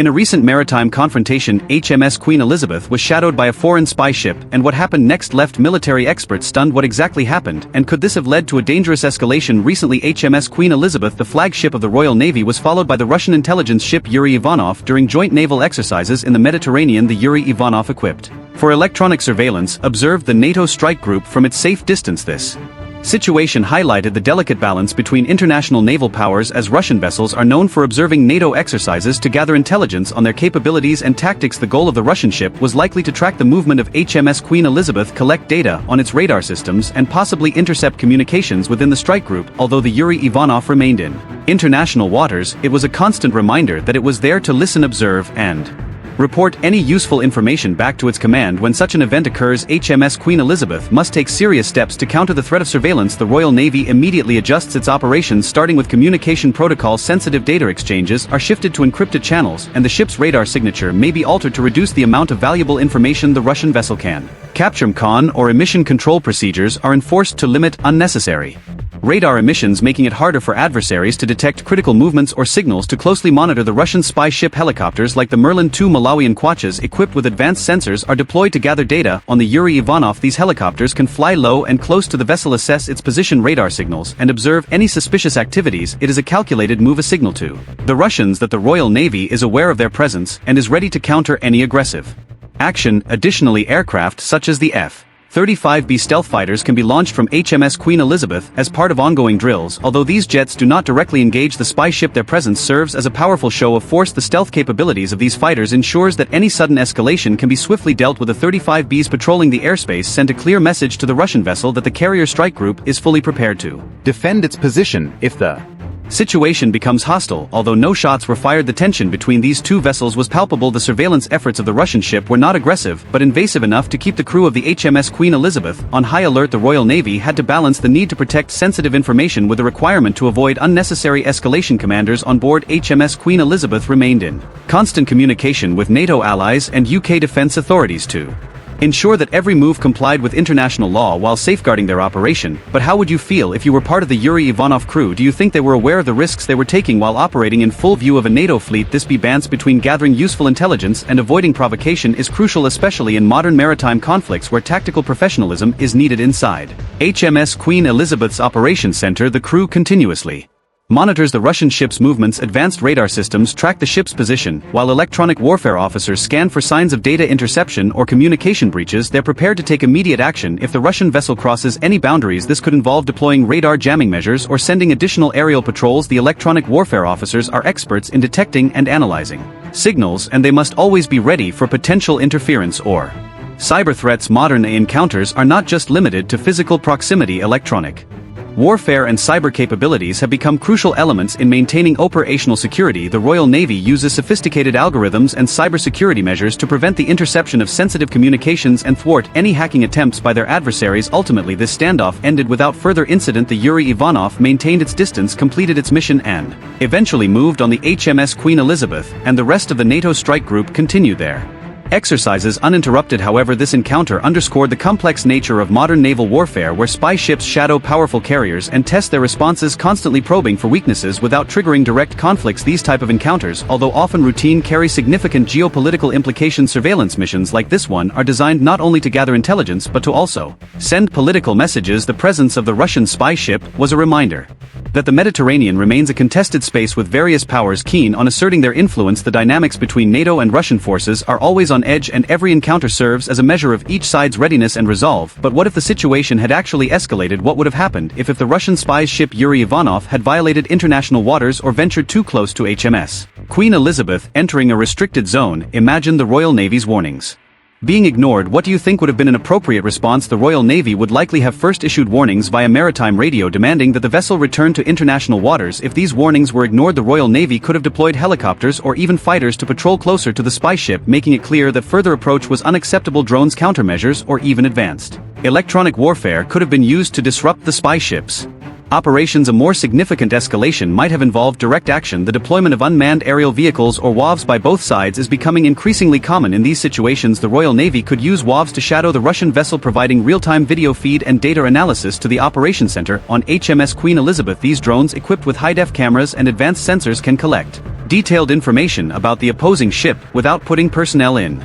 In a recent maritime confrontation, HMS Queen Elizabeth was shadowed by a foreign spy ship, and what happened next left military experts stunned. What exactly happened, and could this have led to a dangerous escalation? Recently, HMS Queen Elizabeth, the flagship of the Royal Navy, was followed by the Russian intelligence ship Yuriy Ivanov during joint naval exercises in the Mediterranean. The Yuriy Ivanov, equipped for electronic surveillance, observed the NATO strike group from its safe distance. This situation highlighted the delicate balance between international naval powers, as Russian vessels are known for observing NATO exercises to gather intelligence on their capabilities and tactics. The goal of the Russian ship was likely to track the movement of HMS Queen Elizabeth, collect data on its radar systems, and possibly intercept communications within the strike group. Although the Yuriy Ivanov remained in international waters, it was a constant reminder that it was there to listen, observe, and report any useful information back to its command. When such an event occurs, HMS Queen Elizabeth must take serious steps to counter the threat of surveillance. The Royal Navy immediately adjusts its operations, starting with communication protocols. Sensitive data exchanges are shifted to encrypted channels, and the ship's radar signature may be altered to reduce the amount of valuable information the Russian vessel can capture. Con or emission control procedures are enforced to limit unnecessary radar emissions, making it harder for adversaries to detect critical movements or signals. To closely monitor the Russian spy ship, helicopters like the Merlin II Malawian Quachas equipped with advanced sensors are deployed to gather data on the Yuriy Ivanov. These helicopters can fly low and close to the vessel, assess its position, radar signals, and observe any suspicious activities. It is a calculated move, a signal to the Russians that the Royal Navy is aware of their presence and is ready to counter any aggressive action. Additionally, aircraft such as the F-35B stealth fighters can be launched from HMS Queen Elizabeth as part of ongoing drills. Although these jets do not directly engage the spy ship, their presence serves as a powerful show of force. The stealth capabilities of these fighters ensures that any sudden escalation can be swiftly dealt with. The 35Bs patrolling the airspace send a clear message to the Russian vessel that the carrier strike group is fully prepared to defend its position if the situation becomes hostile. Although no shots were fired, the tension between these two vessels was palpable. The surveillance efforts of the Russian ship were not aggressive but invasive enough to keep the crew of the HMS Queen Elizabeth on high alert. The Royal Navy had to balance the need to protect sensitive information with the requirement to avoid unnecessary escalation. Commanders on board HMS Queen Elizabeth remained in constant communication with NATO allies and UK defense authorities to ensure that every move complied with international law while safeguarding their operation. But how would you feel if you were part of the Yuriy Ivanov crew? Do you think they were aware of the risks they were taking while operating in full view of a NATO fleet? This balance between gathering useful intelligence and avoiding provocation is crucial, especially in modern maritime conflicts where tactical professionalism is needed. Inside HMS Queen Elizabeth's operations center, the crew continuously monitors the Russian ship's movements. Advanced radar systems track the ship's position, while electronic warfare officers scan for signs of data interception or communication breaches. They're prepared to take immediate action if the Russian vessel crosses any boundaries. This could involve deploying radar jamming measures or sending additional aerial patrols. The electronic warfare officers are experts in detecting and analyzing signals, and they must always be ready for potential interference or cyber threats. Modern encounters are not just limited to physical proximity. Electronic warfare and cyber capabilities have become crucial elements in maintaining operational security. The Royal Navy uses sophisticated algorithms and cybersecurity measures to prevent the interception of sensitive communications and thwart any hacking attempts by their adversaries. Ultimately, this standoff ended without further incident. The Yuriy Ivanov maintained its distance, completed its mission, and eventually moved on. The HMS Queen Elizabeth and the rest of the NATO strike group continued their exercises uninterrupted. However, this encounter underscored the complex nature of modern naval warfare, where spy ships shadow powerful carriers and test their responses, constantly probing for weaknesses without triggering direct conflicts. These type of encounters, although often routine, carry significant geopolitical implications. Surveillance missions like this one are designed not only to gather intelligence but to also send political messages. The presence of the Russian spy ship was a reminder that the Mediterranean remains a contested space with various powers keen on asserting their influence. The dynamics between NATO and Russian forces are always on edge, and every encounter serves as a measure of each side's readiness and resolve. But what if the situation had actually escalated? What would have happened if the Russian spy's ship Yuriy Ivanov had violated international waters or ventured too close to HMS Queen Elizabeth, entering a restricted zone? Imagine the Royal Navy's warnings being ignored. What do you think would have been an appropriate response? The Royal Navy would likely have first issued warnings via maritime radio demanding that the vessel return to international waters. If these warnings were ignored, the Royal Navy could have deployed helicopters or even fighters to patrol closer to the spy ship, making it clear that further approach was unacceptable. Drones, countermeasures, or even advanced electronic warfare could have been used to disrupt the spy ships operations. A more significant escalation might have involved direct action. The deployment of unmanned aerial vehicles or WAVs by both sides is becoming increasingly common in these situations. The Royal Navy could use WAVs to shadow the Russian vessel, providing real-time video feed and data analysis to the operations center on HMS Queen Elizabeth. These drones, equipped with high-def cameras and advanced sensors, can collect detailed information about the opposing ship without putting personnel in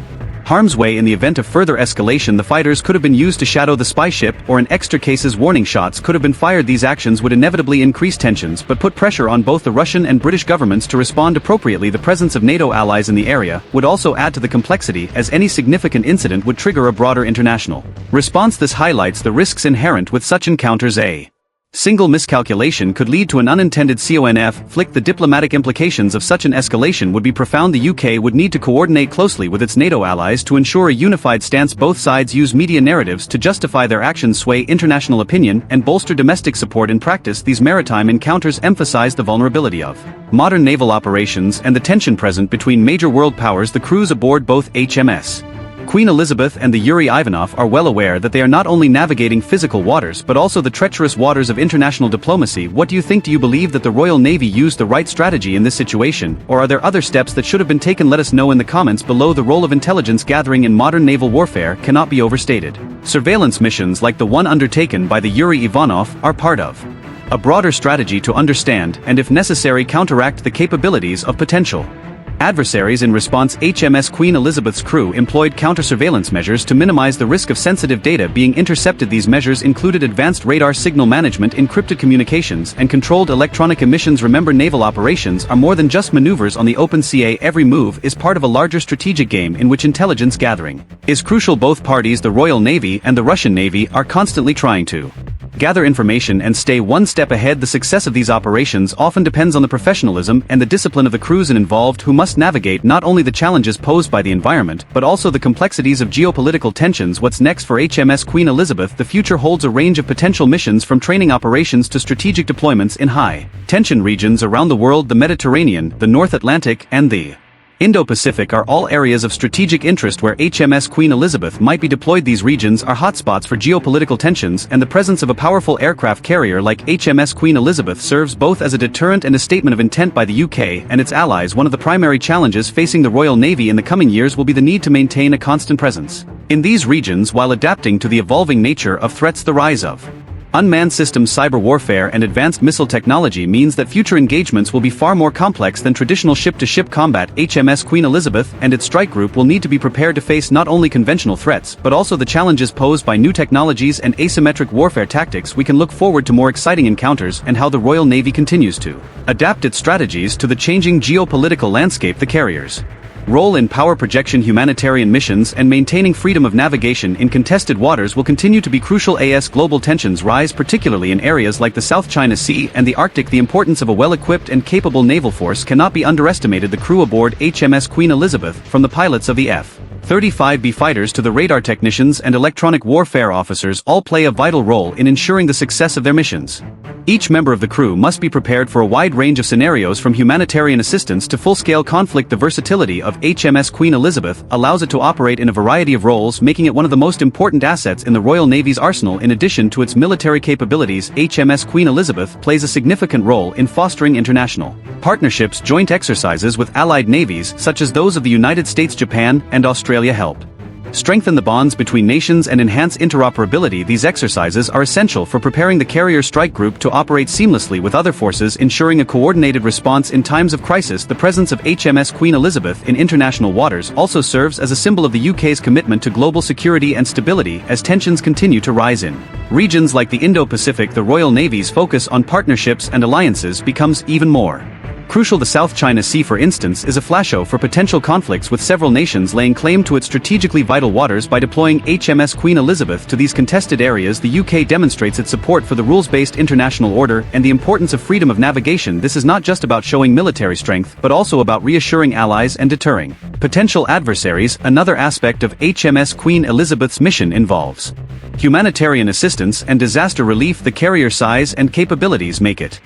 harm's way. In the event of further escalation, the fighters could have been used to shadow the spy ship, or in extra cases warning shots could have been fired. These actions would inevitably increase tensions but put pressure on both the Russian and British governments to respond appropriately. The presence of NATO allies in the area would also add to the complexity, as any significant incident would trigger a broader international response. This highlights the risks inherent with such encounters. A single miscalculation could lead to an unintended conflict. The diplomatic implications of such an escalation would be profound. The UK would need to coordinate closely with its NATO allies to ensure a unified stance. Both sides use media narratives to justify their actions, sway international opinion, and bolster domestic support. In practice, these maritime encounters emphasize the vulnerability of modern naval operations and the tension present between major world powers. The crews aboard both HMS Queen Elizabeth and the Yuriy Ivanov are well aware that they are not only navigating physical waters but also the treacherous waters of international diplomacy. What do you think? Do you believe that the Royal Navy used the right strategy in this situation, or are there other steps that should have been taken? Let us know in the comments below. The role of intelligence gathering in modern naval warfare cannot be overstated. Surveillance missions like the one undertaken by the Yuriy Ivanov are part of a broader strategy to understand and, if necessary, counteract the capabilities of potential adversaries. In response, HMS Queen Elizabeth's crew employed counter-surveillance measures to minimize the risk of sensitive data being intercepted. These measures included advanced radar signal management, encrypted communications, and controlled electronic emissions. Remember, naval operations are more than just maneuvers on the open sea. Every move is part of a larger strategic game in which intelligence gathering is crucial. Both parties, the Royal Navy and the Russian Navy, are constantly trying to gather information and stay one step ahead. The success of these operations often depends on the professionalism and the discipline of the crews involved, who must navigate not only the challenges posed by the environment but also the complexities of geopolitical tensions. What's next for HMS Queen Elizabeth? The future holds a range of potential missions, from training operations to strategic deployments in high-tension regions around the world. The Mediterranean, the North Atlantic, and the Indo-Pacific are all areas of strategic interest where HMS Queen Elizabeth might be deployed. These regions are hotspots for geopolitical tensions, and the presence of a powerful aircraft carrier like HMS Queen Elizabeth serves both as a deterrent and a statement of intent by the UK and its allies. One of the primary challenges facing the Royal Navy in the coming years will be the need to maintain a constant presence in these regions while adapting to the evolving nature of threats. The rise of unmanned systems, cyber warfare, and advanced missile technology means that future engagements will be far more complex than traditional ship-to-ship combat. HMS Queen Elizabeth and its strike group will need to be prepared to face not only conventional threats but also the challenges posed by new technologies and asymmetric warfare tactics. We can look forward to more exciting encounters and how the Royal Navy continues to adapt its strategies to the changing geopolitical landscape. The carriers' role in power projection, humanitarian missions, and maintaining freedom of navigation in contested waters will continue to be crucial as global tensions rise, particularly in areas like the South China Sea and the Arctic. The importance of a well-equipped and capable naval force cannot be underestimated. The crew aboard HMS Queen Elizabeth, from the pilots of the F-35B fighters to the radar technicians and electronic warfare officers, all play a vital role in ensuring the success of their missions. Each member of the crew must be prepared for a wide range of scenarios, from humanitarian assistance to full-scale conflict. The versatility of HMS Queen Elizabeth allows it to operate in a variety of roles, making it one of the most important assets in the Royal Navy's arsenal. In addition to its military capabilities, HMS Queen Elizabeth plays a significant role in fostering international partnerships. Joint exercises with allied navies such as those of the United States, Japan, and Australia help strengthen the bonds between nations and enhance interoperability. These exercises are essential for preparing the carrier strike group to operate seamlessly with other forces, ensuring a coordinated response in times of crisis. The presence of HMS Queen Elizabeth in international waters also serves as a symbol of the UK's commitment to global security and stability. As tensions continue to rise in regions like the Indo-Pacific, the Royal Navy's focus on partnerships and alliances becomes even more crucial. The South China Sea, for instance, is a flashow for potential conflicts, with several nations laying claim to its strategically vital waters. By deploying HMS Queen Elizabeth to these contested areas, the UK demonstrates its support for the rules-based international order and the importance of freedom of navigation. This is not just about showing military strength but also about reassuring allies and deterring potential adversaries. Another aspect of HMS Queen Elizabeth's mission involves humanitarian assistance and disaster relief. The carrier size and capabilities make it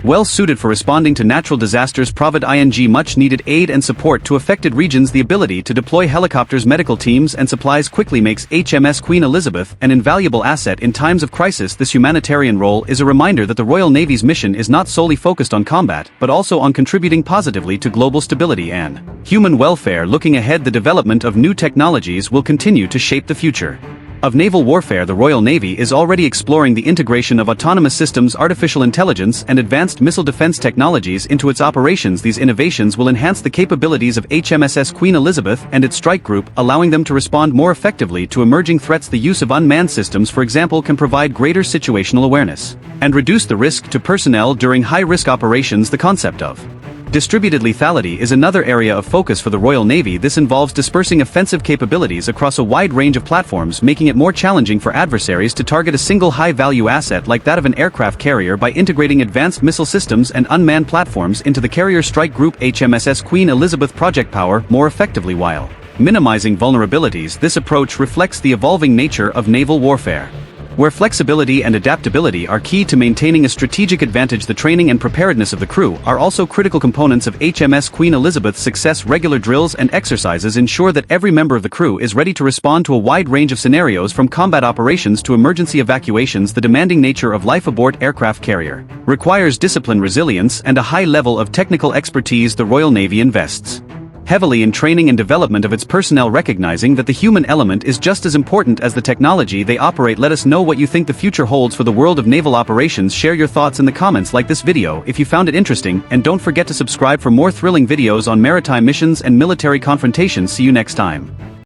well suited for responding to natural disasters, providing much-needed aid and support to affected regions. The ability to deploy helicopters, medical teams, and supplies quickly makes HMS Queen Elizabeth an invaluable asset in times of crisis. This humanitarian role is a reminder that the Royal Navy's mission is not solely focused on combat, but also on contributing positively to global stability and human welfare. Looking ahead, the development of new technologies will continue to shape the future. of naval warfare. The Royal Navy is already exploring the integration of autonomous systems, artificial intelligence, and advanced missile defense technologies into its operations. These innovations will enhance the capabilities of HMS Queen Elizabeth and its strike group, allowing them to respond more effectively to emerging threats. The use of unmanned systems, for example, can provide greater situational awareness and reduce the risk to personnel during high-risk operations. The concept of distributed lethality is another area of focus for the Royal Navy. This involves dispersing offensive capabilities across a wide range of platforms, making it more challenging for adversaries to target a single high-value asset like that of an aircraft carrier. By integrating advanced missile systems and unmanned platforms into the carrier strike group HMS Queen Elizabeth project power more effectively while minimizing vulnerabilities. This approach reflects the evolving nature of naval warfare, where flexibility and adaptability are key to maintaining a strategic advantage. The training and preparedness of the crew are also critical components of HMS Queen Elizabeth's success. Regular drills and exercises ensure that every member of the crew is ready to respond to a wide range of scenarios, from combat operations to emergency evacuations. The demanding nature of life aboard aircraft carrier requires discipline, resilience, and a high level of technical expertise. The Royal Navy invests heavily in training and development of its personnel, recognizing that the human element is just as important as the technology they operate. Let us know what you think the future holds for the world of naval operations. Share your thoughts in the comments, like this video if you found it interesting, and don't forget to subscribe for more thrilling videos on maritime missions and military confrontations. See you next time.